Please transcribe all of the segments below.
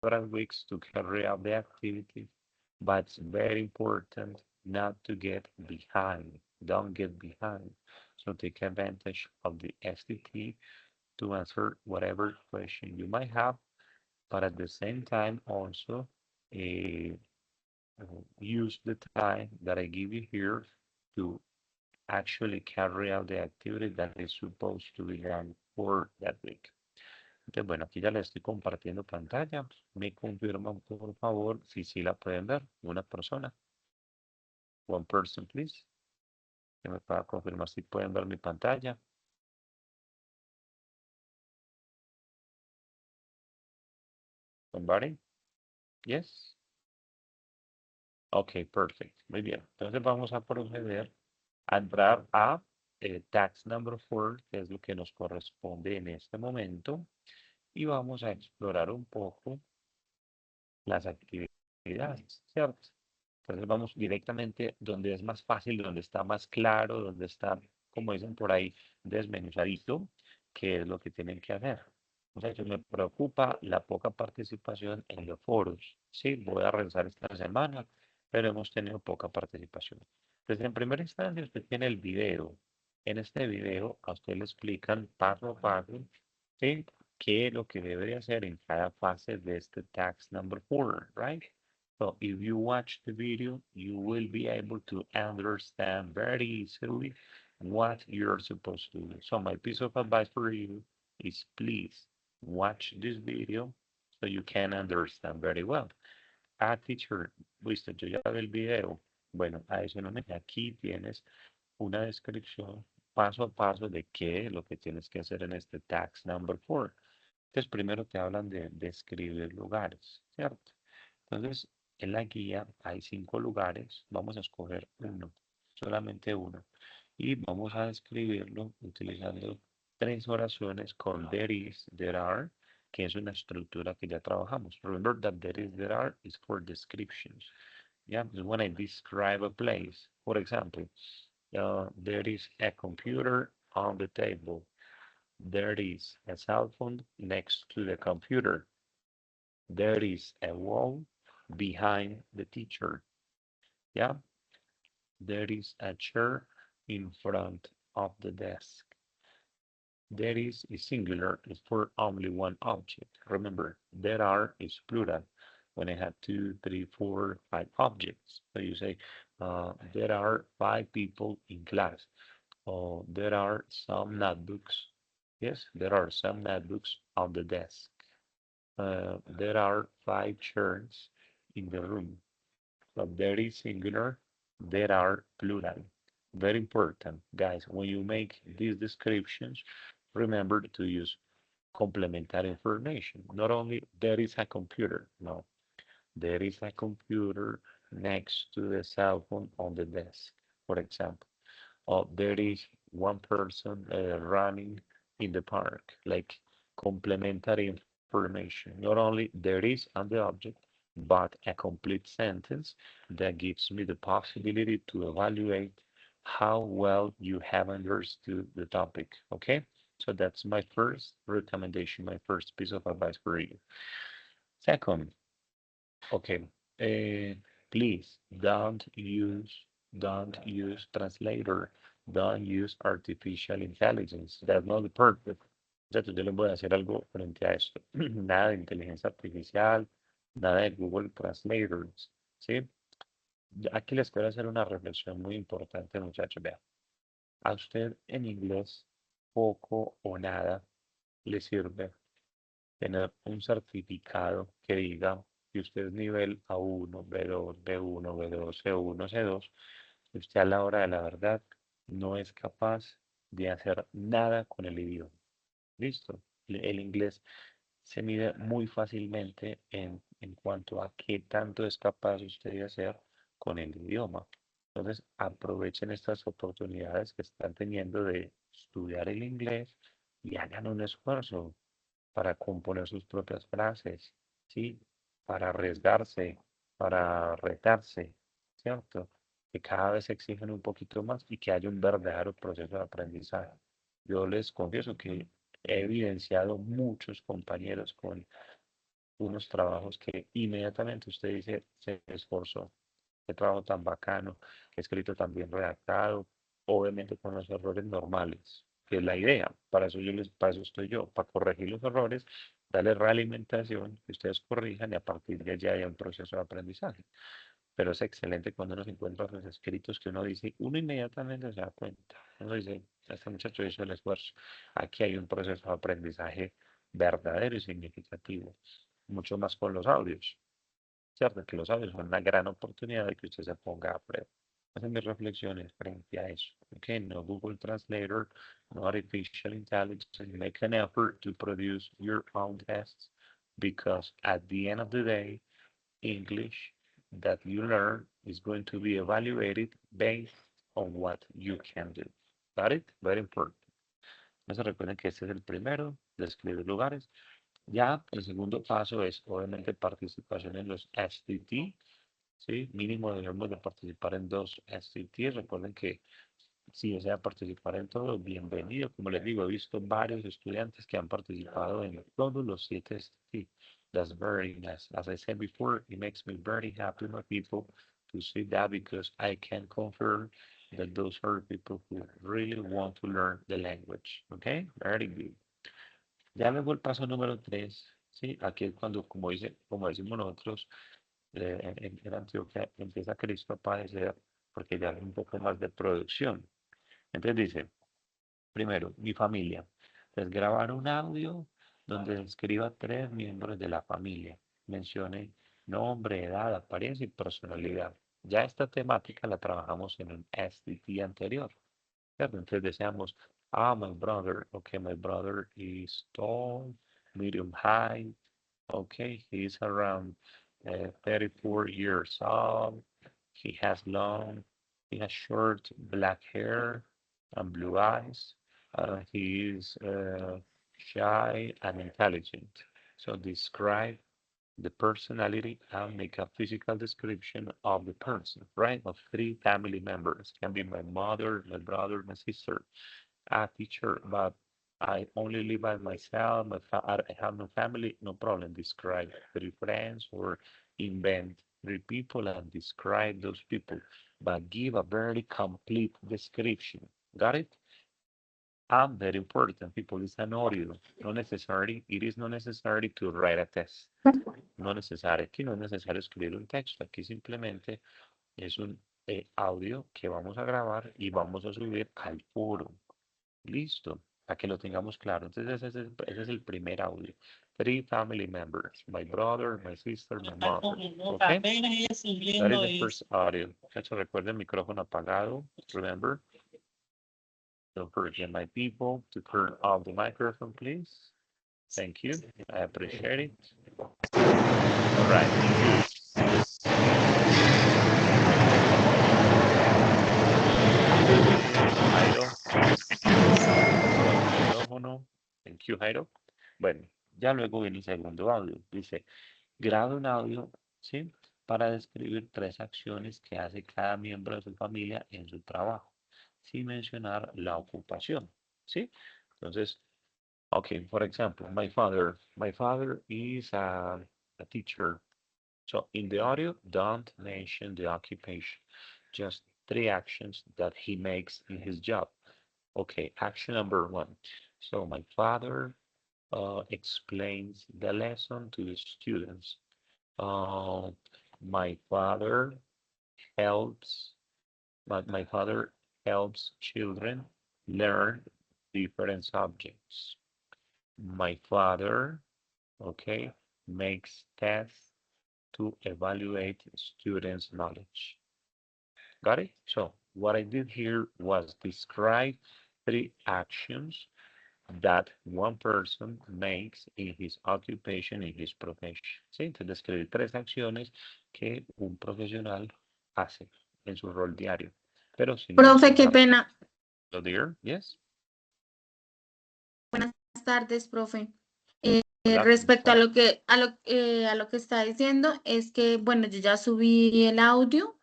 several weeks to carry out the activity, but it's very important not to get behind. Don't get behind. So take advantage of the STT to answer whatever question you might have, but at the same time also uh, use the time that I give you here to actually carry out the activity that is supposed to be done for that week. Entonces, bueno, aquí ya le estoy compartiendo pantalla. Me confirman, por favor, si sí la pueden ver. Una persona. One person, please. Que me pueda confirmar si pueden ver mi pantalla. Somebody? Yes. Ok, perfect. Muy bien. Entonces vamos a proceder a entrar a tax number 4, que es lo que nos corresponde en este momento. Y vamos a explorar un poco las actividades, ¿cierto? Entonces vamos directamente donde es más fácil, donde está más claro, donde está, como dicen por ahí, desmenuzadito, qué es lo que tienen que hacer. Muchachos, me preocupa la poca participación en los foros. Sí, voy a revisar esta semana, pero hemos tenido poca participación. Entonces, en primera instancia, usted tiene el video. En este video, a usted le explican paso a paso, ¿sí? ¿Qué es lo que debería hacer en cada fase de este tax number 4, right? So if you watch the video, you will be able to understand very easily what you're supposed to do. So my piece of advice for you is please watch this video so you can understand very well. Ah, teacher, viste, yo ya vi el video. Bueno, adicionalmente aquí tienes una descripción paso a paso de qué es lo que tienes que hacer en este tax number 4. Entonces, primero te hablan de describir lugares, ¿cierto? Entonces, en la guía hay 5 lugares, vamos a escoger uno, solamente uno, y vamos a describirlo utilizando 3 oraciones con there is, there are, que es una estructura que ya trabajamos. Remember that there is, there are is for descriptions. Yeah, because when I describe a place, for example, there is a computer on the table. There is a cell phone next to the computer. There is a wall behind the teacher. Yeah, there is a chair in front of the desk. There is singular is for only one object. Remember, there are is plural. When I have 2, 3, 4, 5 objects, so you say there are 5 people in class. Or there are some notebooks. Yes, there are some notebooks on the desk. There are 5 chairs in the room. So there is singular, there are plural. Very important, guys. When you make these descriptions, remember to use complementary information. Not only there is a computer, no, there is a computer next to the cell phone on the desk, for example. Or there is one person running in the park, like complementary information. Not only there is on the object, but a complete sentence that gives me the possibility to evaluate how well you have understood the topic. Okay, so that's my first recommendation, my first piece of advice for you. Second, okay, uh, please don't use translator, don't use artificial intelligence. That's not the purpose. Entonces, yo les voy a hacer algo frente a esto. Nada de inteligencia artificial, nada de Google Translators, ¿sí? Aquí les quiero hacer una reflexión muy importante, muchachos. Vean, a usted en inglés poco o nada le sirve tener un certificado que diga que usted es nivel A1, B2, B1, B2, C1, C2, y usted a la hora de la verdad no es capaz de hacer nada con el idioma. ¿Listo? El inglés se mide muy fácilmente en cuanto a qué tanto es capaz usted de hacer con el idioma. Entonces, aprovechen estas oportunidades que están teniendo de estudiar el inglés y hagan un esfuerzo para componer sus propias frases, ¿sí? Para arriesgarse, para retarse, ¿cierto? Que cada vez exigen un poquito más y que haya un verdadero proceso de aprendizaje. Yo les confieso que he evidenciado muchos compañeros con unos trabajos que inmediatamente usted dice, se esforzó, qué trabajo tan bacano, qué escrito tan bien redactado, obviamente con los errores normales, que es la idea, para eso estoy yo, para corregir los errores, darle realimentación, que ustedes corrijan y a partir de allá haya un proceso de aprendizaje. Pero es excelente cuando uno se encuentra los escritos que uno dice, uno inmediatamente se da cuenta. Uno dice, este muchacho hizo el esfuerzo. Aquí hay un proceso de aprendizaje verdadero y significativo. Mucho más con los audios. ¿Cierto? Que los audios son una gran oportunidad de que usted se ponga a prueba. Hacen mis reflexiones frente a eso. Okay, no Google Translator, no Artificial Intelligence. Make an effort to produce your own tests because at the end of the day, English that you learn is going to be evaluated based on what you can do. Got it? Very important. No se recuerden que este es el primero, describir lugares. Ya el segundo paso es obviamente participación en los STT. ¿Sí? Mínimo debemos de participar en 2 STT. Recuerden que si desea participar en todo, bienvenido. Como les digo, he visto varios estudiantes que han participado en todos los 7 STT. That's very nice. As I said before, it makes me very happy, my people, to see that because I can confirm that those are people who really want to learn the language. Okay? Very good. Ya luego el paso número 3, ¿sí? Aquí es cuando, como decimos nosotros, en Antioquia empieza Cristo a padecer porque ya hay un poco más de producción. Entonces dice, primero, mi familia. Entonces grabar un audio donde escriba 3 miembros de la familia. Mencione nombre, edad, apariencia y personalidad. Ya esta temática la trabajamos en un STT anterior. ¿Cierto? Entonces deseamos, my brother. Okay, my brother is tall, medium height. Okay, he's around 34 years old. He has short black hair and blue eyes. He is shy and intelligent. So describe the personality and make a physical description of the person, right? Of 3 family members. Can be my mother, my brother, my sister, a teacher, but I only live by myself. I have no family, no problem. Describe 3 friends or invent 3 people and describe those people, but give a very complete description. Got it? And very important, people, is an audio. It is not necessary to write a test. No necesario, aquí no es necesario escribir un texto, aquí simplemente es un audio que vamos a grabar y vamos a subir al foro. Listo, para que lo tengamos claro. Entonces ese es el primer audio. 3 family members, my brother, my sister, my mother. Okay? That is the first audio. Recuerden el micrófono apagado. Remember. Don't forget, my people, to turn off the microphone, please. Thank you. I appreciate it. All right. Jairo. Thank you, Jairo. Bueno, ya luego viene el segundo audio. Dice, graba un audio, ¿sí? Para describir 3 acciones que hace cada miembro de su familia en su trabajo, sin mencionar la ocupación, ¿sí? Entonces, okay, for example, my father is a teacher. So in the audio, don't mention the occupation, just 3 actions that he makes in his job. Okay, action number 1. So my father explains the lesson to the students. My father helps, my father helps children learn different subjects. My father, okay, makes tests to evaluate students' knowledge. Got it? So what I did here was describe 3 actions that one person makes in his occupation, in his profession. ¿Sí? Entonces describir 3 acciones que un profesional hace en su rol diario. Pero sin Profe, qué pena. Dear, yes. Buenas tardes, profe. Hola, Respecto a lo que está diciendo, es que, bueno, yo ya subí el audio,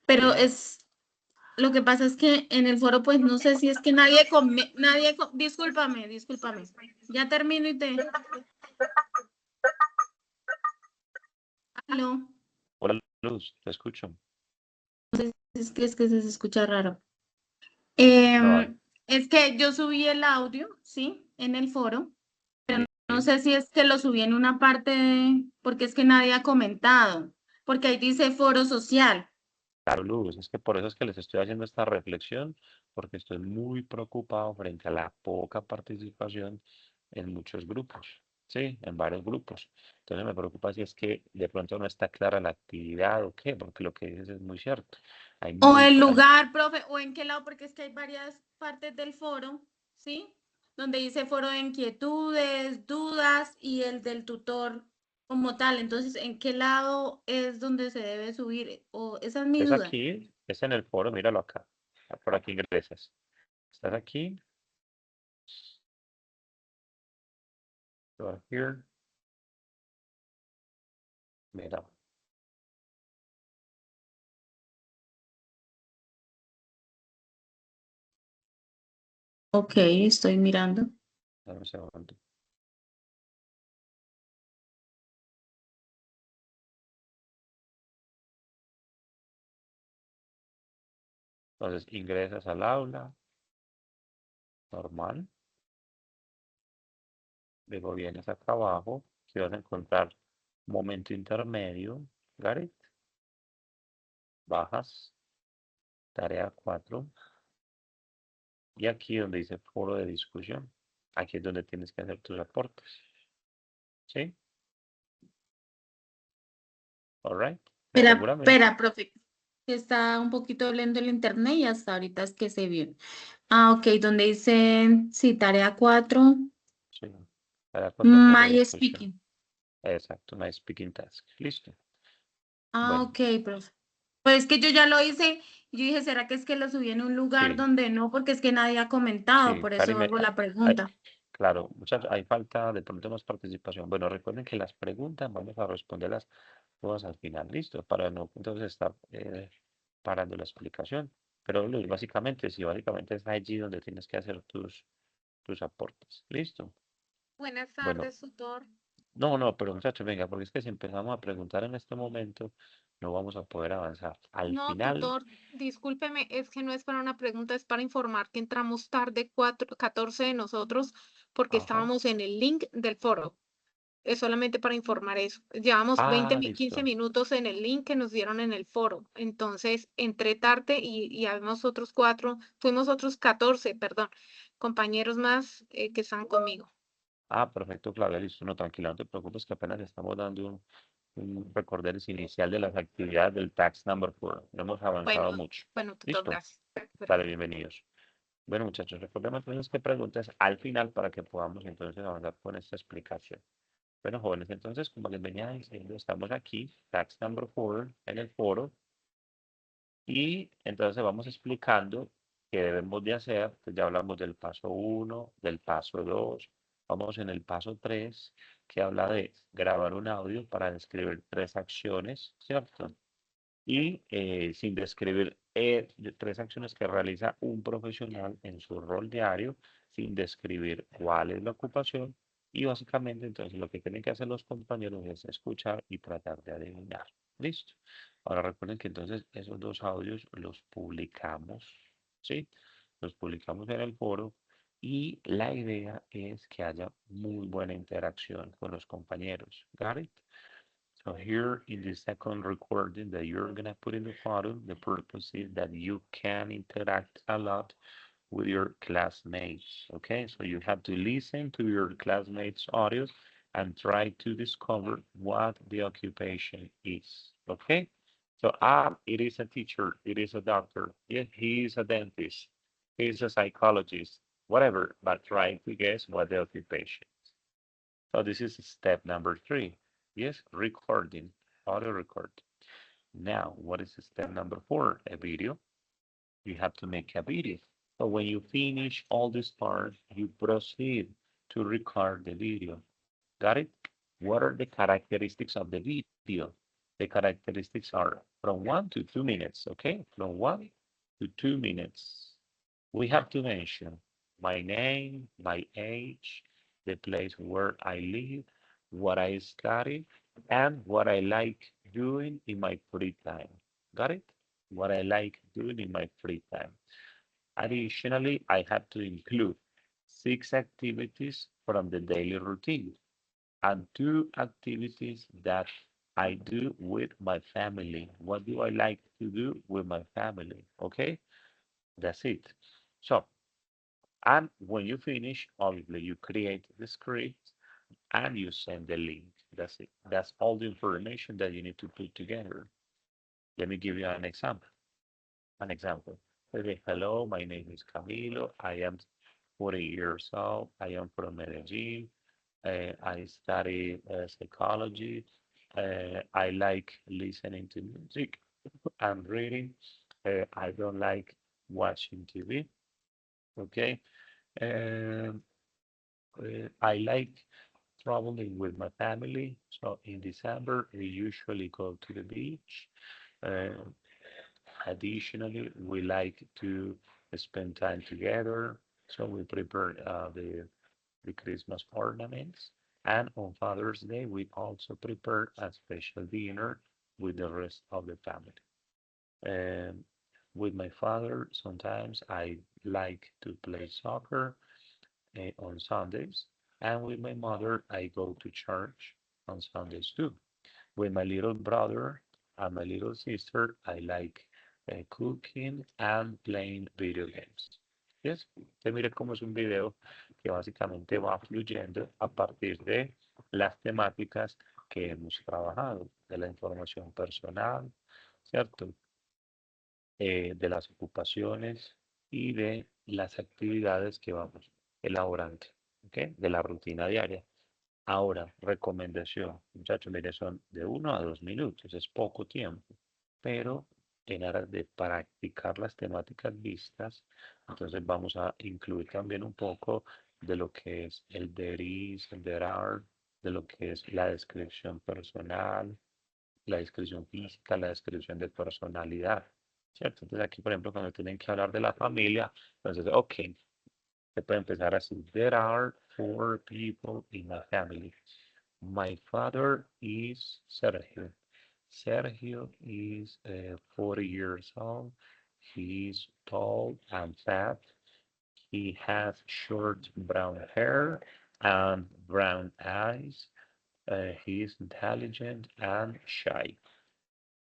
pero lo que pasa es que en el foro, pues, no sé si es que discúlpame, ya termino y te... Camilo, Hola, Luz, te escucho. es que se escucha raro. No, hay. Es que yo subí el audio, ¿sí? En el foro. No Sí. sé si es que lo subí en una parte, porque es que nadie ha comentado, porque ahí dice foro social. Claro, Luz, es que por eso es que les estoy haciendo esta reflexión, porque estoy muy preocupado frente a la poca participación en muchos grupos, sí, en varios grupos. Entonces me preocupa si es que de pronto no está clara la actividad o qué, porque lo que dices es muy cierto. Hay O muy, el hay- lugar, profe, o en qué lado, porque es que hay varias partes del foro, ¿sí? Donde dice foro de inquietudes, dudas y el del tutor como tal. Entonces, ¿en qué lado es donde se debe subir? O esa es mi es duda. aquí, es en el foro, míralo acá. Por aquí ingresas. Estás aquí, you are here, mira, Ok, estoy mirando. dame un segundo. Entonces ingresas al aula, normal. Luego vienes acá abajo, que vas a encontrar momento intermedio, got it? Bajas, tarea 4, y aquí donde dice foro de discusión, aquí es donde tienes que hacer tus aportes, ¿sí? All right. Y seguramente, Espera, profe, que está un poquito lento el internet y hasta ahorita es que se vio. Ah, ok, donde dice, sí, tarea 4, sí, tarea 4 foro de My discusión. Speaking. Exacto, una speaking task. Listo. Ah, Bueno, ok, profe. Pues es que yo ya lo hice y yo dije, ¿será que es que lo subí en un lugar sí, donde no? Porque es que nadie ha comentado, sí, por eso Karime, hago la hay- pregunta. claro, muchachos, hay falta de pronto más participación. Bueno, recuerden que las preguntas vamos a responderlas todas al final, listo, para no entonces estar parando la explicación. Pero Luis, básicamente, sí, básicamente es allí donde tienes que hacer tus aportes, listo. Buenas Bueno, tardes, tutor. no, no, pero muchachos, venga, porque es que si empezamos a preguntar en este momento, no vamos a poder avanzar. Al No, final, tutor, discúlpeme, es que no es para una pregunta, es para informar que entramos tarde 14 de nosotros porque ajá, estábamos en el link del foro. Es solamente para informar eso. Llevamos listo. 15 minutos en el link que nos dieron en el foro. Entonces, entré tarde y habemos otros 4, fuimos otros 14, perdón, compañeros más que están conmigo. Perfecto, Claudia, listo, no, tranquila, no te preocupes que apenas estamos dando un recorderis inicial de las actividades del tax number 4. No hemos avanzado Bueno, mucho. bueno, tutor, ¿Listo? gracias. Dale, bienvenidos. Bueno, muchachos, recordemos entonces qué preguntas al final para que podamos entonces avanzar con esta explicación. Bueno, jóvenes, entonces, como les venía diciendo, estamos aquí, tax number 4, en el foro, y entonces vamos explicando qué debemos de hacer. Pues ya hablamos del paso 1, del paso 2, vamos en el paso 3, que habla de grabar un audio para describir 3 acciones, ¿cierto? Y sin describir 3 acciones que realiza un profesional en su rol diario, sin describir cuál es la ocupación. Y básicamente entonces lo que tienen que hacer los compañeros es escuchar y tratar de adivinar. Listo. Ahora recuerden que entonces esos 2 audios los publicamos, ¿sí? Los publicamos en el foro y la idea es que haya muy buena interacción con los compañeros. ¿Got it? So here in the second recording that you're gonna put in the photo, the purpose is that you can interact a lot with your classmates. Okay, so you have to listen to your classmates' audio and try to discover what the occupation is. Okay, so it is a teacher, it is a doctor, yeah, he is a dentist, he is a psychologist, whatever, but try to guess what the occupation is. So this is step number 3. Yes, recording, auto record. Now, what is step number 4? A video. You have to make a video. So when you finish all this part, you proceed to record the video. Got it? What are the characteristics of the video? The characteristics are from 1 to 2 minutes, okay? From 1 to 2 minutes. We have to mention my name, my age, the place where I live, what I study, and what I like doing in my free time. Got it? What I like doing in my free time. Additionally, I have to include 6 activities from the daily routine and 2 activities that I do with my family. What do I like to do with my family? Okay, that's it. So, and when you finish, obviously you create the script and you send the link. That's it. That's all the information that you need to put together. Let me give you an example. An example. Okay, hello, my name is Camilo. I am 40 years old. I am from Medellin. I study psychology. I like listening to music and reading. I don't like watching TV. Okay. Um, I like traveling with my family. So in December, we usually go to the beach. Uh, Additionally, we like to spend time together. So we prepare the Christmas ornaments. And on Father's Day, we also prepare a special dinner with the rest of the family. And with my father, sometimes I like to play soccer on Sundays. And with my mother, I go to church on Sundays too. With my little brother and my little sister, I like cooking and playing video games. Yes, usted mire cómo es un video que básicamente va fluyendo a partir de las temáticas que hemos trabajado, de la información personal, ¿cierto? De las ocupaciones y de las actividades que vamos elaborando, ¿ok? De la rutina diaria. Ahora, recomendación, muchachos, mire, son de 1 a 2 minutos, es poco tiempo, pero en aras de practicar las temáticas vistas, entonces vamos a incluir también un poco de lo que es el there is, el there are, de lo que es la descripción personal, la descripción física, la descripción de personalidad, ¿cierto? Entonces aquí, por ejemplo, cuando tienen que hablar de la familia, entonces, ok, se puede empezar así. There are 4 people in my family. My father is Sergio. Sergio is 40 years old. He's tall and fat. He has short brown hair and brown eyes. He is intelligent and shy.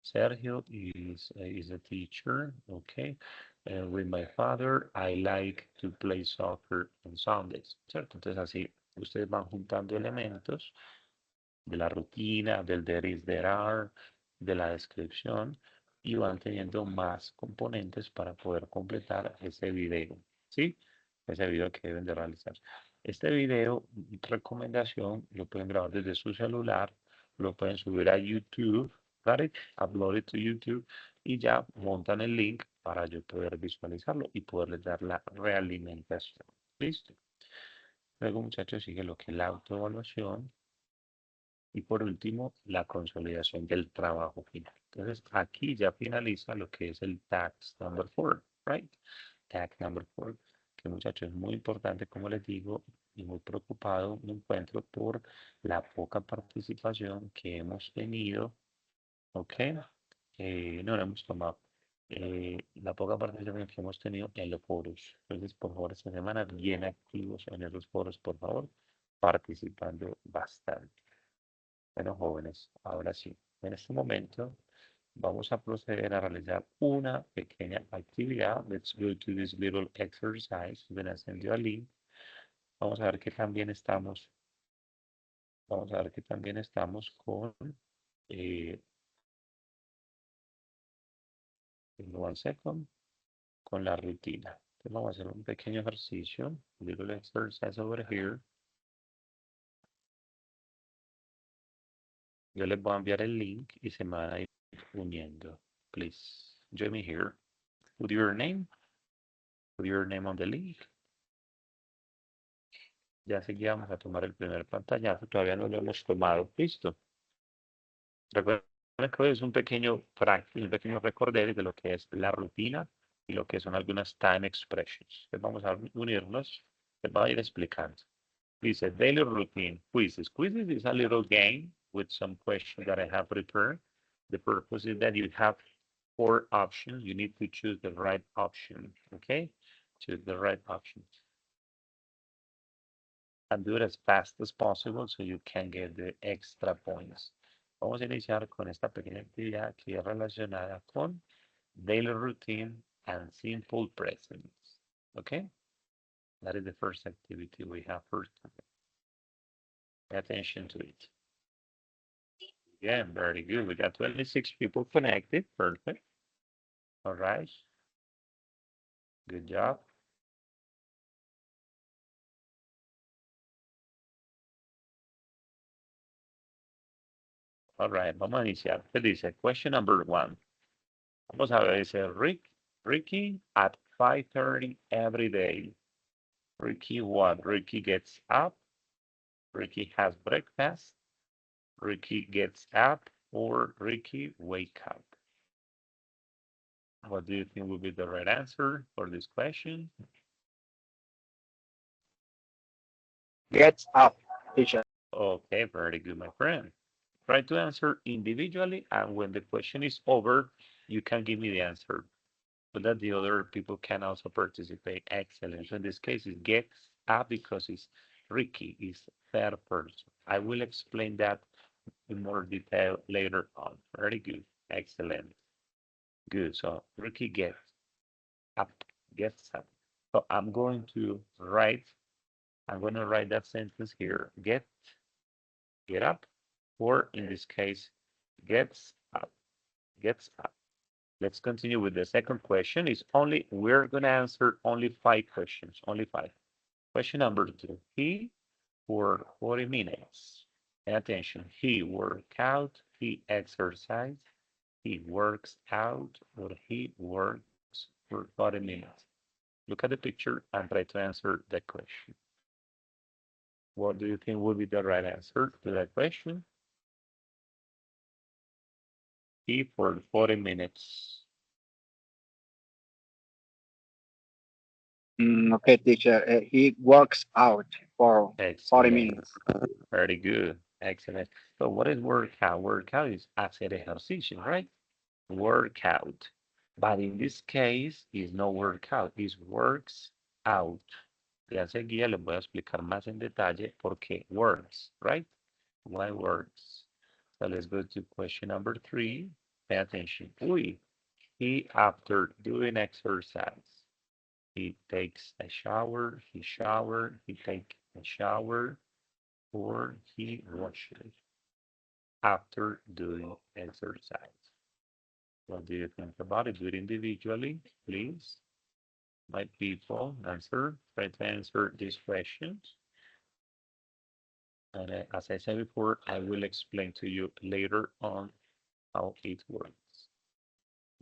Sergio is a teacher, okay. With my father, I like to play soccer on Sundays, ¿cierto? Entonces así ustedes van juntando elementos de la rutina, del there is, there are, de la descripción y van teniendo más componentes para poder completar ese video, ¿sí? Ese video que deben de realizar. Este video, recomendación, lo pueden grabar desde su celular, lo pueden subir a YouTube, ¿vale? Upload it to YouTube y ya montan el link para yo poder visualizarlo y poderles dar la realimentación. ¿Listo? Luego, muchachos, sigue lo que es la autoevaluación. Y por último, la consolidación del trabajo final. Entonces, aquí ya finaliza lo que es el task number 4, right? Task number 4, que muchachos es muy importante, como les digo, y muy preocupado me encuentro por la poca participación que hemos tenido, ¿ok? No la hemos tomado. La poca participación que hemos tenido en los foros. Entonces, por favor, esta semana bien activos en esos foros, por favor, participando bastante. Bueno, jóvenes, ahora sí, en este momento vamos a proceder a realizar una pequeña actividad. Let's go to this little exercise. Ven a send you a link. Vamos a ver que también estamos, vamos a ver que también estamos con, eh, in 1 second, con la rutina. Entonces vamos a hacer un pequeño ejercicio, little exercise over here. Yo les voy a enviar el link y se me van a ir uniendo. Please join me here. Put your name. Put your name on the link. Ya seguía vamos a tomar el primer pantallazo, todavía no lo hemos tomado. Listo. Recuerden que hoy es un pequeño práctico, un pequeño recorder de lo que es la rutina y lo que son algunas time expressions. Entonces vamos a unirnos, les voy a ir explicando. Dice daily routine, quizzes. Quizzes is a little game with some questions that I have prepared. The purpose is that you have 4 options. You need to choose the right option, okay? Choose the right option. And do it as fast as possible so you can get the extra points. Vamos a iniciar con esta pequeña actividad que es relacionada con daily routine and simple presents, okay? That is the first activity we have for today. Pay attention to it. Yeah, very good. We got 26 people connected. Perfect. All right. Good job. All right, vamos a iniciar. ¿Qué dice? Question number 1. Vamos a ver, dice Ricky at 5:30 every day. Ricky what? Ricky gets up. Ricky has breakfast. Ricky gets up or Ricky wake up. What do you think will be the right answer for this question? Gets up, teacher. Okay, very good, my friend. Try to answer individually, and when the question is over, you can give me the answer so that the other people can also participate. Excellent. So in this case, it gets up because it's Ricky, is third person. I will explain that in more detail later on. Very good. Excellent. Good. So Ricky gets up. So I'm going to write that sentence here. Get up, or in this case, gets up. Let's continue with the second question. We're gonna answer only 5 questions, only 5. Question number 2. He for 40 minutes. Pay attention. He worked out, he exercised, he works out, or he works for 40 minutes. Look at the picture and try to answer that question. What do you think would be the right answer to that question? He for 40 minutes. Okay, teacher. He works out for 40 Excellent. minutes. Very good. Excellent. So what is workout? Workout is hacer ejercicio, right? Workout. But in this case, is no workout, is works out. Y enseguida les voy a explicar más en detalle por qué works, right? Why works. So let's go to question number 3. Pay attention. He after doing exercise, he takes a shower, he takes a shower, or he washes after doing exercise. What do you think about it? Do it individually, please. My people, try to answer these questions. And as I said before, I will explain to you later on how it works.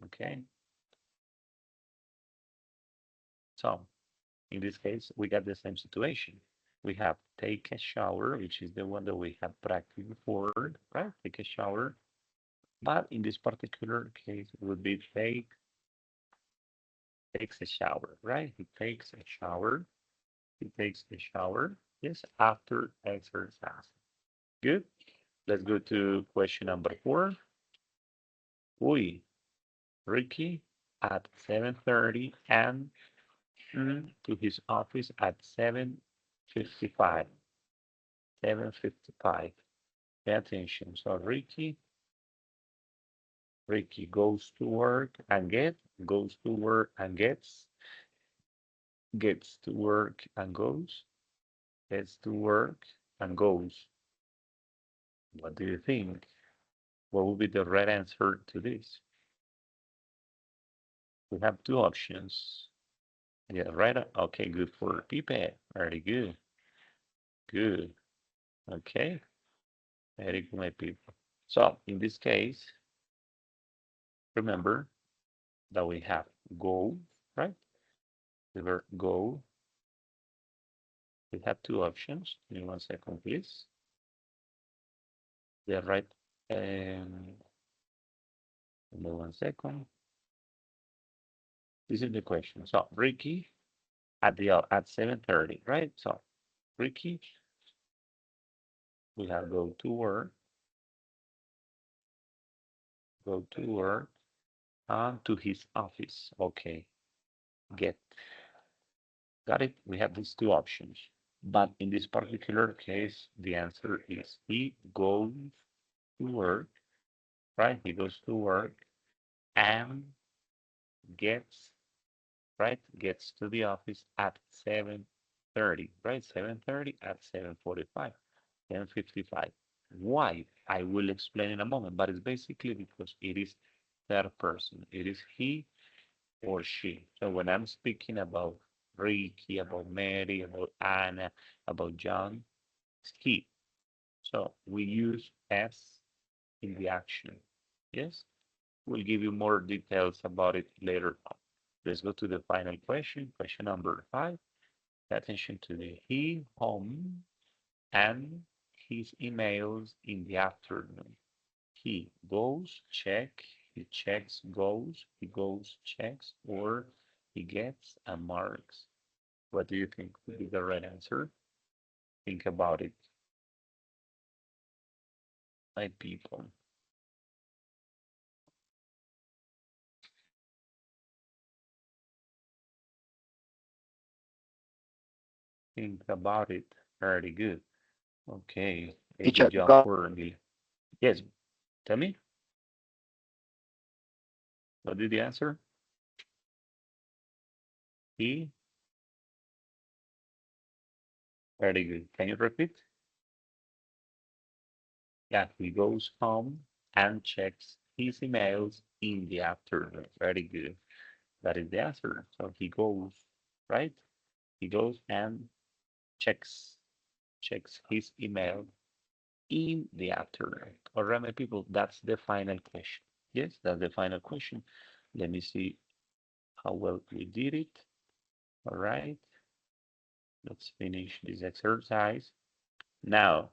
Okay. So in this case, we got the same situation. We have take a shower, which is the one that we have practiced before, right? Take a shower. But in this particular case, it would be takes a shower, right? He takes a shower. Yes, after exercise. Good. Let's go to question number 4. Ricky at 7:30 and to his office at 7:55. 7:55. Pay attention. So Ricky goes to work and goes to work and gets to work and goes, gets to work and goes. What do you think? What would be the right answer to this? We have 2 options. Yeah, right. Okay, good for Pipe. Very good. Good. Okay. Very good, my people. So in this case, remember that we have go, right? The verb go. We have 2 options. Give me 1 second, please. The right. Give me 1 second. This is the question. So Ricky at 7:30, right? So Ricky, we have go to work. go to work, and to his office. Okay, get. Got it? We have these two options. But in this particular case, the answer is he goes to work, right? He goes to work and gets, right? Gets to the office at 7:30, right? 7:30 at 7:45, 10:55. Why? I will explain in a moment, but it's basically because it is third person. It is he or she. So when I'm speaking about Ricky, about Mary, about Anna, about John, it's he. So we use S in the action. Yes, we'll give you more details about it later on. Let's go to the final question, question number 5. Pay attention to the he, home, and his emails in the afternoon. He goes, check, he checks, goes, he goes, checks, or he gets and marks. What do you think would be the right answer? Think about it, my people. Think about it. Very good. Okay. A Teacher, good job go. for me. Yes, tell me. What did you answer? He. Very good. Can you repeat? Yeah, he goes home and checks his emails in the afternoon. Very good. That is the answer. So he goes, right? He goes and checks his email in the afternoon. All right, my people, that's the final question. Yes, that's the final question. Let me see how well we did it. All right, let's finish this exercise. Now,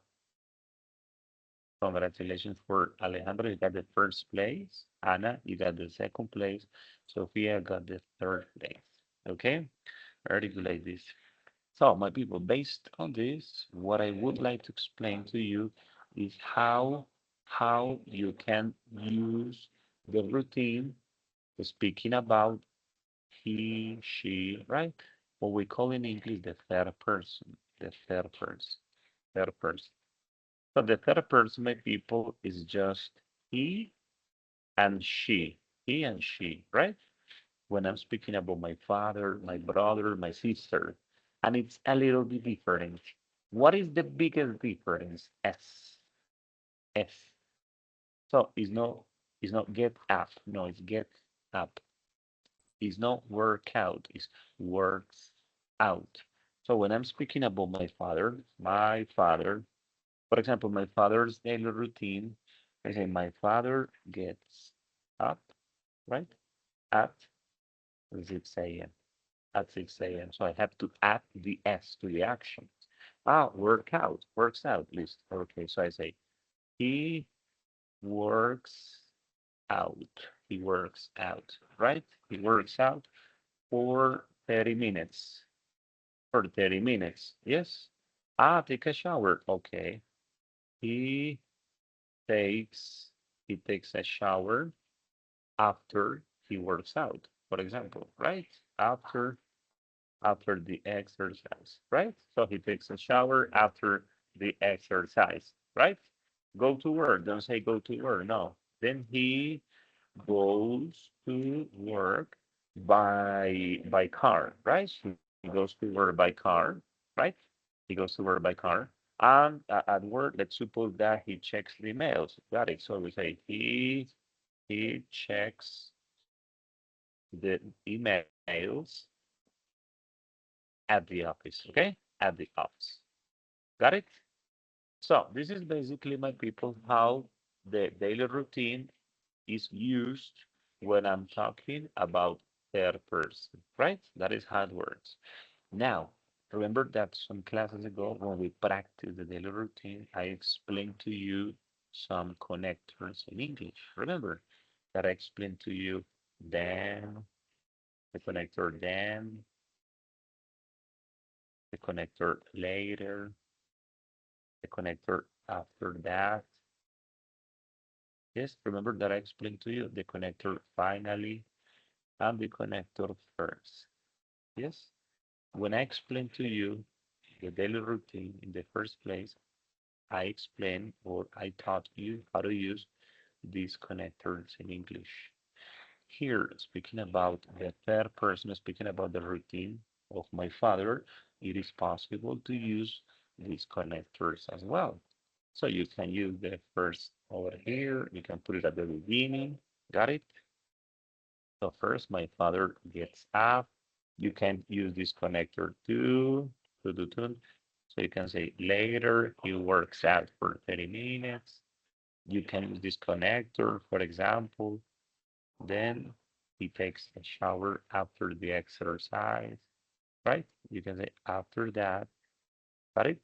congratulations for Alejandro, you got the first place. Anna, you got the second place. Sophia got the third place. Okay, very good like this. So, my people, based on this, what I would like to explain to you is how you can use the routine speaking about he, she, right? What we call in English the third person, the third person, third person. So the third person, my people, is just he and she, right? When I'm speaking about my father, my brother, my sister, and it's a little bit different. What is the biggest difference? S. S. So it's not get up. No, it's get up. It's not work out. It's works out. So when I'm speaking about my father, for example, my father's daily routine, I say my father gets up, right? At 6 a.m. At 6 a.m. So I have to add the S to the action. Ah, works out, list. Okay, so I say he works out. He works out, right? He works out for 30 minutes. For 30 minutes, yes. Ah, take a shower. Okay. He takes he takes a shower after he works out, for example, right? After after the exercise, right? So he takes a shower after the exercise, right? Go to work. Don't say go to work. No. Then he goes to work by car, right? He goes to work by car, right? He goes to work by car. And at work, let's suppose that he checks the emails. Got it. So we say he checks the emails at the office. Okay, at the office. Got it? So this is basically, my people, how the daily routine is used when I'm talking about third person, right? That is how it works. Now, remember that some classes ago when we practiced the daily routine, I explained to you some connectors in English. Remember that I explained to you then, the connector then, the connector later, the connector after that, Yes, remember that I explained to you the connector finally and the connector first. Yes, when I explained to you the daily routine in the first place, I explained or I taught you how to use these connectors in English. Here, speaking about the third person, speaking about the routine of my father, it is possible to use these connectors as well. So you can use the first over here. You can put it at the beginning. Got it? So first, my father gets up. You can use this connector too. So you can say later, he works out for 30 minutes. You can use this connector, for example. Then he takes a shower after the exercise, right? You can say after that, got it?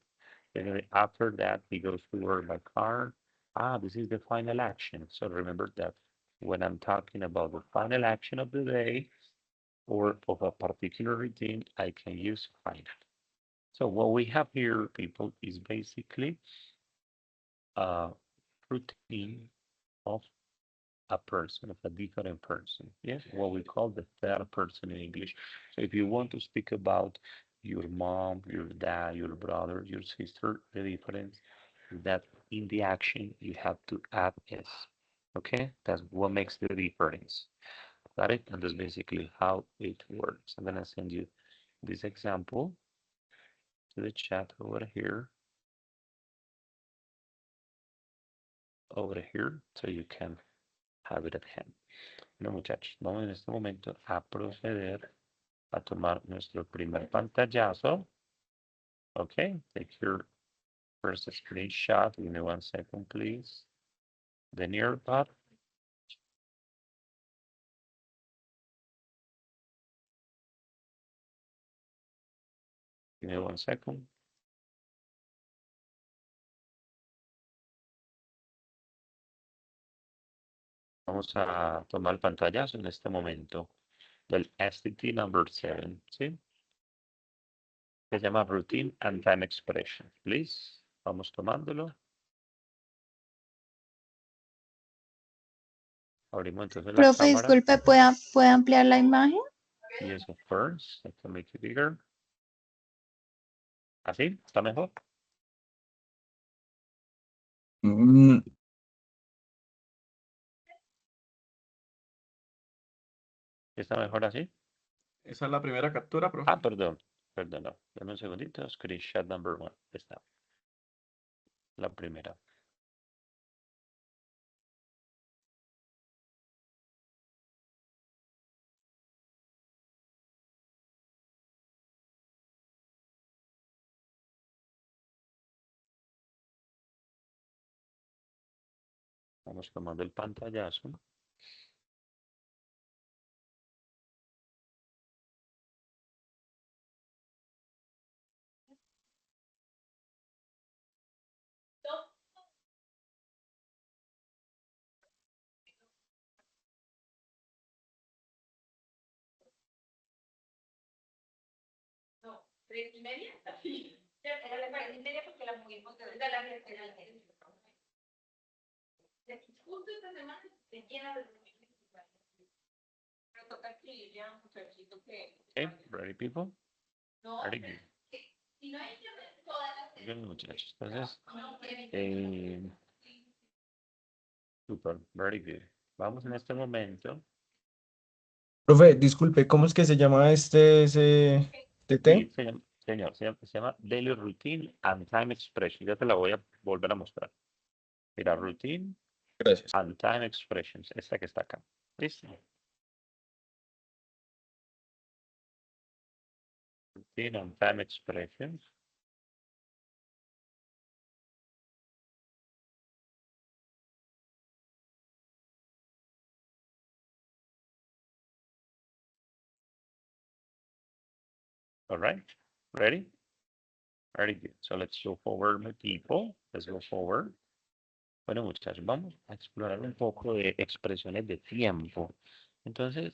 Then after that, he goes to work by car. Ah, this is the final action. So remember that when I'm talking about the final action of the day or of a particular routine, I can use final. So what we have here, people, is basically a routine of a person, of a different person. Yes, what we call the third person in English. So if you want to speak about your mom, your dad, your brother, your sister, the difference is that in the action you have to add s. Okay, that's what makes the difference. Got it? And that's basically how it works. I'm gonna send you this example to the chat over here. So you can have it at hand. Bueno, muchachos, vamos en este momento a proceder a tomar nuestro primer pantallazo. Okay, take your first screenshot. Give me 1 second, please. The nearby. Give me 1 second. Vamos a tomar el pantallazo en este momento del STT number 7, ¿sí? Se llama Routine and Time Expression. Please, vamos tomándolo. Abrimos entonces la Profe, cámara. disculpe, ¿puede ampliar la imagen? Yes, of course. I can make it bigger. ¿Así? ¿Está mejor? ¿Está mejor así? Esa es la primera captura, profe. Ah, perdón. No. Dame un segundito. Screenshot number 1. Está. La primera. Vamos tomando el pantallazo. Okay, ready people? Ready good. Bien, muchachos. Entonces, super, very good. Vamos en este momento. Profe, disculpe, ¿cómo es que se llama ese STT? Sí, señor, se llama Daily Routine and Time Expression. Ya te la voy a volver a mostrar. Mira, Routine Gracias. and Time Expressions. Esta que está acá. ¿Listo? Routine and Time Expressions. All right, ready? Very good. So let's go forward, my people. Let's go forward. Bueno, muchachos, vamos a explorar un poco de expresiones de tiempo. Entonces,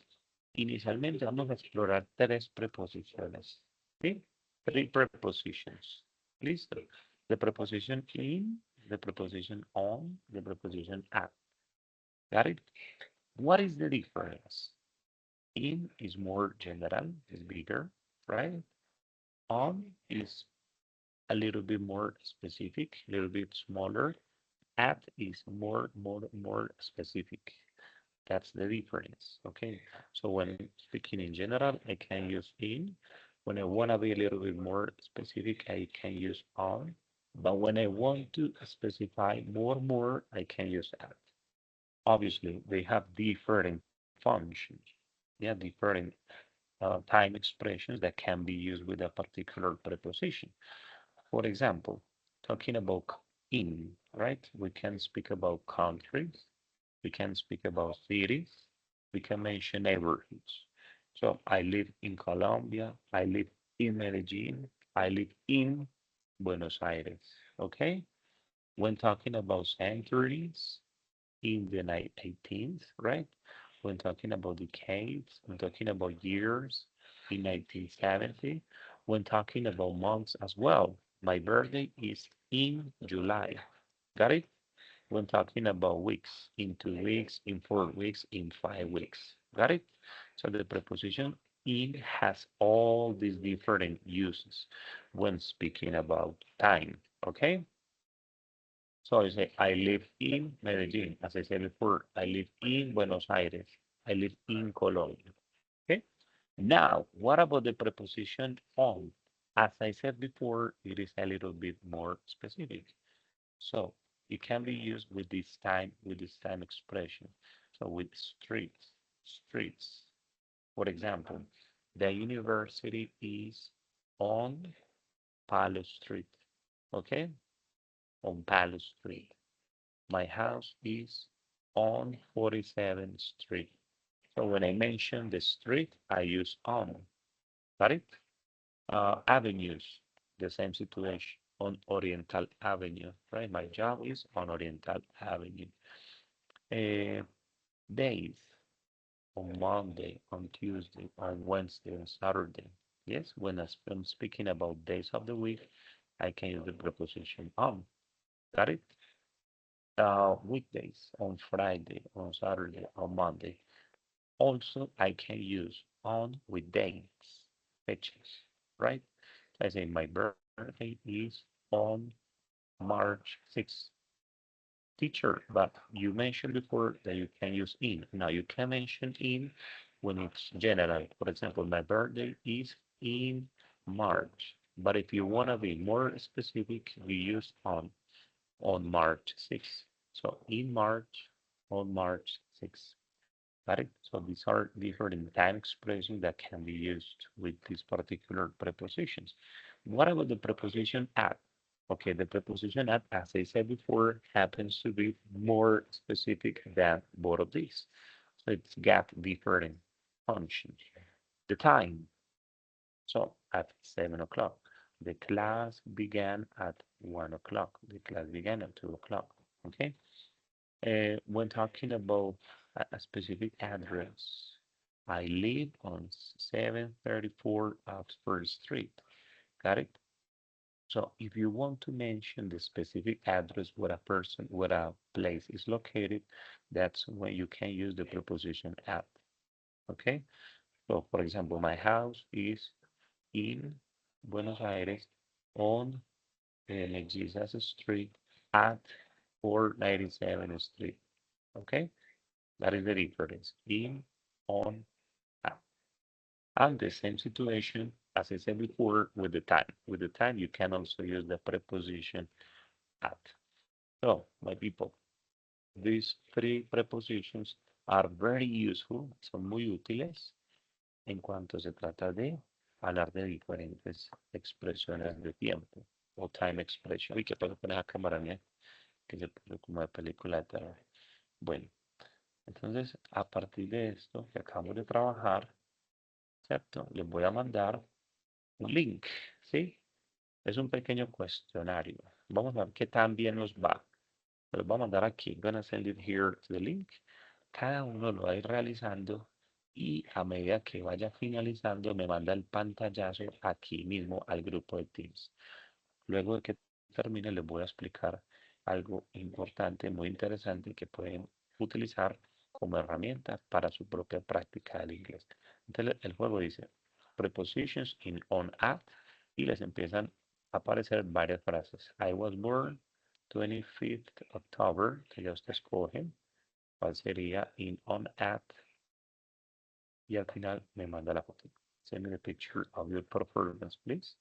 inicialmente vamos a explorar 3 preposiciones. ¿Sí? 3 prepositions. ¿Listo? The preposition in, the preposition on, the preposition at. Got it? What is the difference? In is more general, is bigger, right? On is a little bit more specific, a little bit smaller. At is more specific. That's the difference, okay? So when speaking in general, I can use in. When I want to be a little bit more specific, I can use on. But when I want to specify more, I can use at. Obviously, they have different functions. They have different time expressions that can be used with a particular preposition. For example, talking about in, right? We can speak about countries, we can speak about cities, we can mention neighborhoods. So I live in Colombia, I live in Medellin, I live in Buenos Aires. Okay? When talking about centuries, in the 18th, right? When talking about decades, when talking about years, in 1970, when talking about months as well. My birthday is in July. Got it? When talking about weeks, in 2 weeks, in 4 weeks, in 5 weeks. Got it? So the preposition in has all these different uses when speaking about time. Okay? So I say, I live in Medellin. As I said before, I live in Buenos Aires. I live in Colombia. Okay. Now, what about the preposition on? As I said before, it is a little bit more specific. So it can be used with this time expression. So with streets. For example, the university is on Palo Street. Okay, on Palo Street. My house is on 47th Street. So when I mention the street, I use on. Got it? Avenues, the same situation on Oriental Avenue, right? My job is on Oriental Avenue. Uh, Days, on Monday, on Tuesday, on Wednesday, on Saturday. Yes, when I'm speaking about days of the week, I can use the preposition on. Got it? Weekdays, on Friday, on Saturday, on Monday. Also, I can use on with dates, fechas, right? I say my birthday is on March 6th. Teacher, but you mentioned before that you can use in. Now you can mention in when it's general. For example, my birthday is in March. But if you want to be more specific, we use on March 6th. So in March, on March 6th. Got it? So these are different time expressions that can be used with these particular prepositions. What about the preposition at? Okay, the preposition at, as I said before, happens to be more specific than both of these. So it's got different functions. The time. So at 7 o'clock. The class began at 1 o'clock. The class began at 2 o'clock. Okay? When talking about a specific address, I live on 734 Oxford Street. Got it? So if you want to mention the specific address where where a place is located, that's when you can use the preposition at. Okay? So for example, my house is in Buenos Aires on Jesus Street at 497th Street. Okay? That is the difference. In, on, at. And the same situation, as I said before, with the time. With the time, you can also use the preposition at. So, my people, these three prepositions are very useful, son muy útiles en cuanto se trata de hablar de diferentes expresiones de tiempo o time expression. Uy, ¿qué pasa con esa cámara mía? Que se puso como de película de terror. Bueno, entonces, a partir de esto que acabamos de trabajar, ¿cierto? Les voy a mandar un link, ¿sí? Es un pequeño cuestionario. Vamos a ver qué tan bien nos va. Lo voy a mandar aquí. I'm gonna send it here to the link. Cada uno lo va a ir realizando y a medida que vaya finalizando me manda el pantallazo aquí mismo al grupo de Teams. Luego de que termine les voy a explicar algo importante, muy interesante que pueden utilizar como herramienta para su propia práctica del inglés. Entonces el juego dice prepositions in on at y les empiezan a aparecer varias frases. I was born 25th October, que ya usted escoge cuál sería in on at y al final me manda la foto. Send me a picture of your performance, please.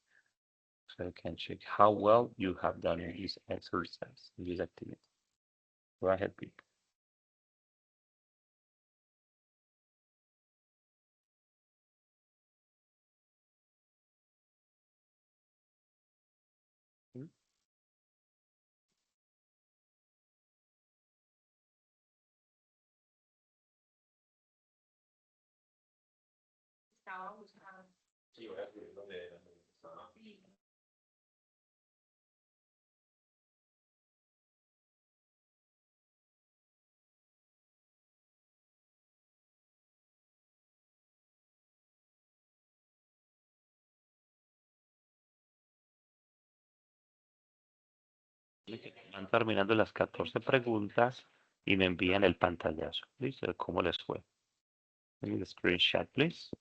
So I can check how well you have done in this exercise, in this activity. Go ahead, people. Van terminando las 14 preguntas y me envían el pantallazo. ¿Listo? ¿Cómo les fue? Give me the screenshot, please.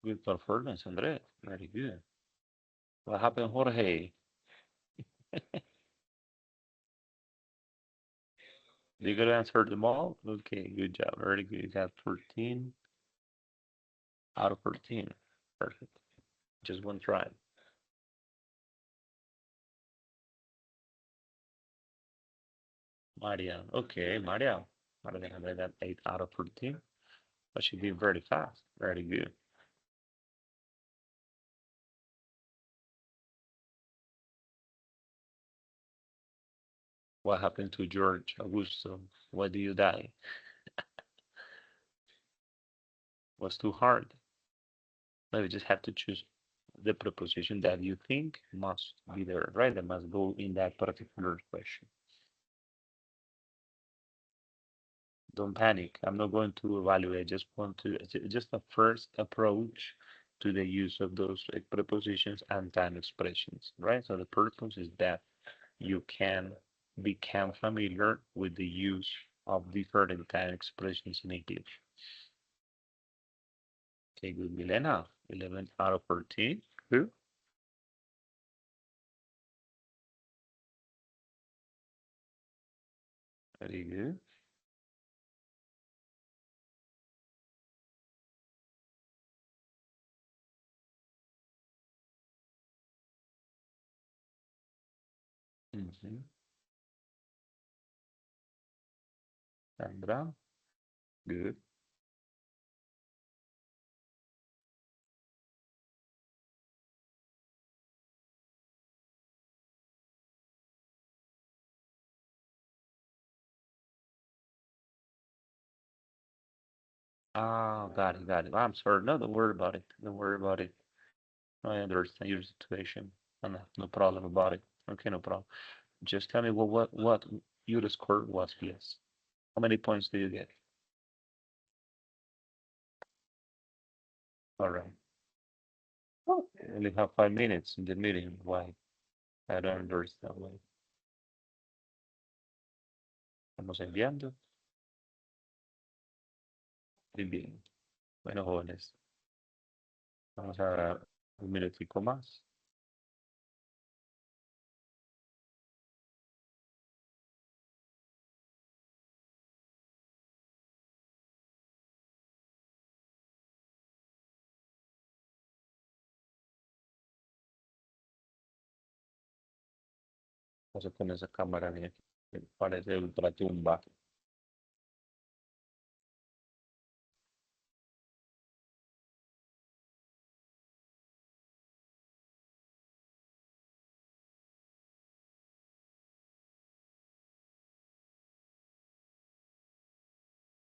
Good performance, Andre. Very good. What happened, Jorge? You could answer them all? Okay, good job. Very good. You got 14 out of 14. Perfect. Just one try. Maria. Okay, Maria. Maria got 8 out of 14. But she did very fast. Very good. What happened to George Augusto? Why do you die? Was too hard. No, you just have to choose the preposition that you think must be there, right? That must go in that particular question. Don't panic. I'm not going to evaluate. I just want to, just a first approach to the use of those prepositions and time expressions, right? So the purpose is that you can become familiar with the use of different time expressions in English. Okay, good, Milena. 11 out of 14. Good. Very good. Sandra, good. Ah, got it, got it. I'm sorry. No, don't worry about it. Don't worry about it. I understand your situation. No, no problem about it. Okay, no problem. Just tell me what your score was, please. How many points do you get? All right. Oh, we only have 5 minutes in the meeting. Why? I don't understand why. Estamos enviando. Muy bien. Bueno, jóvenes. Vamos a dar un minutico más. Vamos a poner esa cámara bien. Parece ultra tumba.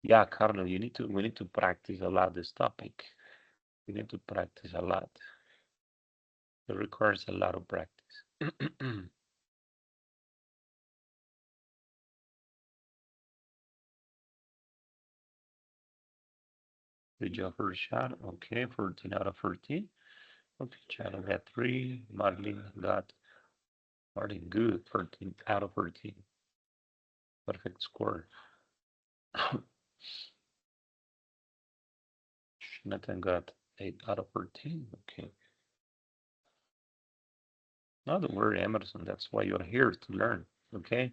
Yeah, Carlos, we need to practice a lot this topic. We need to practice a lot. It requires a lot of practice. Good job for shot. Okay, 14 out of 14. Okay, Chad got 3. Marlene got good. 14 out of 14. Perfect score. Nathan got 8 out of 14. Okay. No, don't worry, Emerson. That's why you're here to learn. Okay.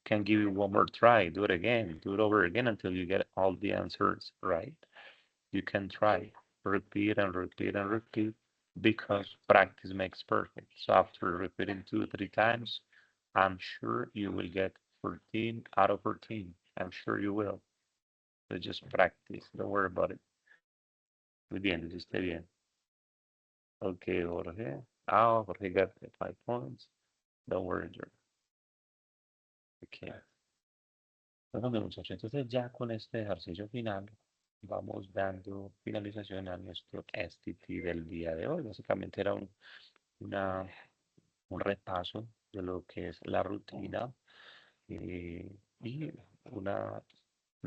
Can give you one more try. Do it again. Do it over again until you get all the answers right. You can try. Repeat and repeat and repeat because practice makes perfect. So after repeating 2 or 3 times, I'm sure you will get 14 out of 14. I'm sure you will. So just practice. Don't worry about it. Muy bien, esté bien. Okay, Jorge. Jorge got 5 points. Don't worry, Jorge. Okay. Bueno, muchachos, entonces ya con este ejercicio final vamos dando finalización a nuestro STT del día de hoy. Básicamente era un repaso de lo que es la rutina y un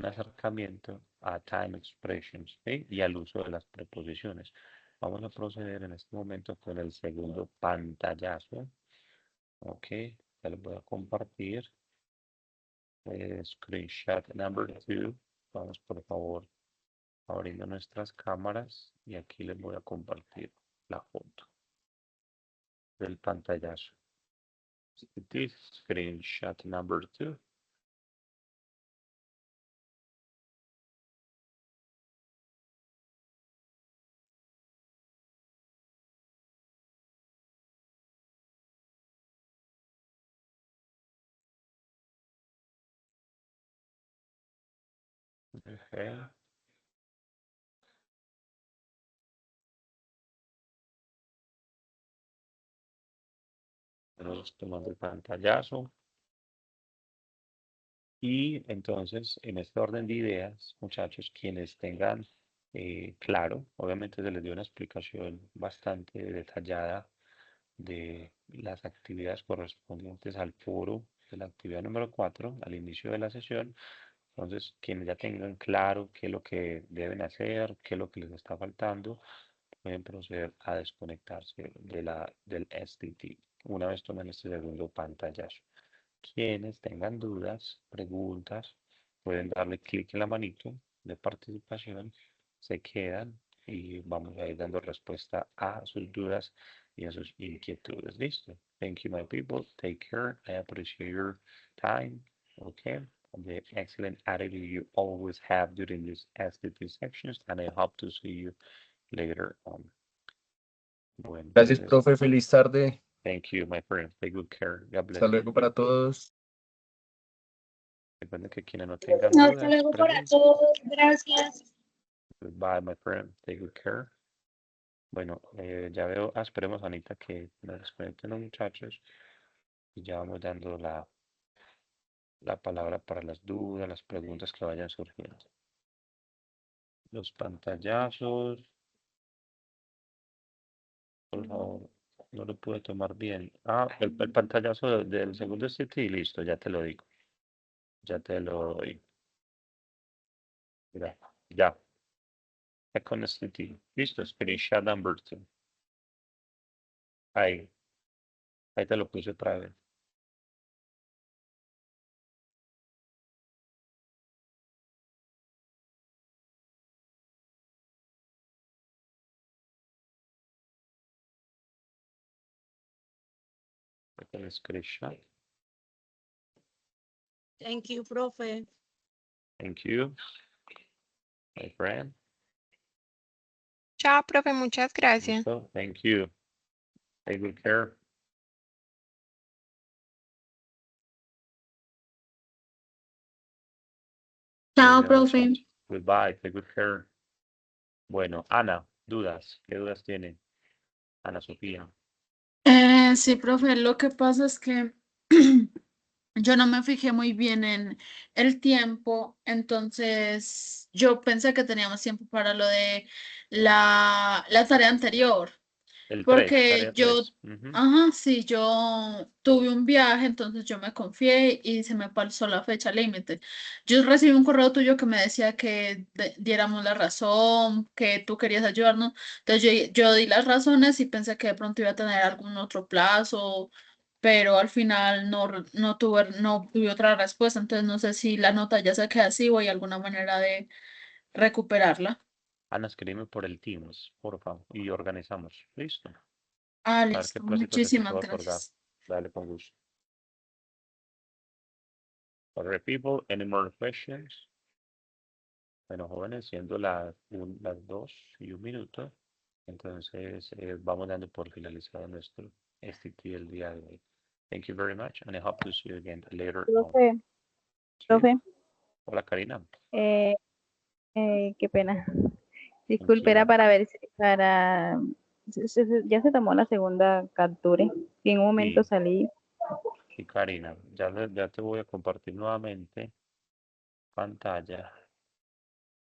acercamiento a time expressions, ¿sí? Y al uso de las preposiciones. Vamos a proceder en este momento con el segundo pantallazo. Ok, ya les voy a compartir. Screenshot number 2. Vamos por favor abriendo nuestras cámaras y aquí les voy a compartir la foto del pantallazo. This screenshot number 2. Okay. Vamos tomando el pantallazo. Y entonces, en este orden de ideas, muchachos, quienes tengan claro, obviamente se les dio una explicación bastante detallada de las actividades correspondientes al foro de la actividad número 4, al inicio de la sesión. Entonces, quienes ya tengan claro qué es lo que deben hacer, qué es lo que les está faltando, pueden proceder a desconectarse del STT una vez tomen este segundo pantallazo. Quienes tengan dudas, preguntas, pueden darle clic en la manito de participación, se quedan y vamos a ir dando respuesta a sus dudas y a sus inquietudes. Listo. Thank you, my people. Take care. I appreciate your time. Okay. And the excellent attitude you always have during these STT sections. And I hope to see you later on. Bueno, Gracias, entonces, profe. Feliz tarde. thank you, my friend. Take good care. God bless Hasta you. luego para todos. Recuerden que quienes no tengan Hasta dudas, luego para preguntas. todos. Gracias. Goodbye, my friend. Take good care. Bueno, ya veo, esperemos, Anita, que nos desconecten los muchachos y ya vamos dando la palabra para las dudas, las preguntas que vayan surgiendo. Los pantallazos, por favor, no lo pude tomar bien. El pantallazo del segundo STT, listo, ya te lo digo. Ya te lo doy. Mira, ya. Second STT, listo, screenshot number 2. Ahí te lo puse otra vez. el screenshot. Thank you, profe. Thank you, my friend. Chao, profe, muchas gracias. So, thank you. Take good care. Chao, Muy bien, profe. muchachos. Goodbye, take good care. Bueno, Ana, dudas. ¿Qué dudas tienen? Ana Sofía. Sí, profe, lo que pasa es que yo no me fijé muy bien en el tiempo, entonces yo pensé que teníamos tiempo para lo de la tarea anterior. El 3, Porque tarea 3. ajá, sí, yo tuve un viaje, entonces yo me confié y se me pasó la fecha límite. Yo recibí un correo tuyo que me decía que diéramos la razón, que tú querías ayudarnos. Entonces yo di las razones y pensé que de pronto iba a tener algún otro plazo, pero al final no tuve otra respuesta. Entonces no sé si la nota ya se queda así o hay alguna manera de recuperarla. Ana, escríbeme por el Teams, por favor, y organizamos. Listo. Ah, A ver qué listo. placito se te Muchísimas puede otorgar. gracias. Dale, con gusto. Other people, any more questions? Bueno, jóvenes, siendo las 2:01, entonces vamos dando por finalizado nuestro STT el día de hoy. Thank you very much, and I hope to see you again later on. Profe, Sí. profe, Hola, Karina. qué pena. Disculpe, era Tranquila. para ver si ya se tomó la segunda captura. Y en un momento Sí, salí. sí, Karina. Ya te voy a compartir nuevamente pantalla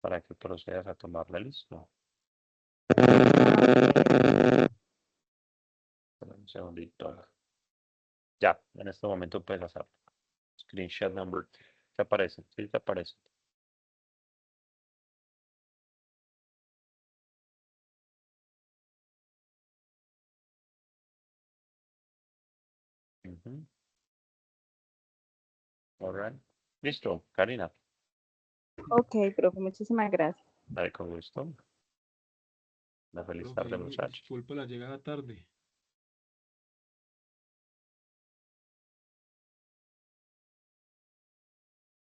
para que procedas a tomarla. Listo. Espera un segundito. Ya, en este momento puedes hacerlo. Screenshot number. ¿Te aparece? Sí, te aparece. Ujú. All right. Listo, Karina. Ok, profe, muchísimas gracias. Dale con gusto. Una feliz Profe, tarde, muchachos. disculpe la llegada tarde.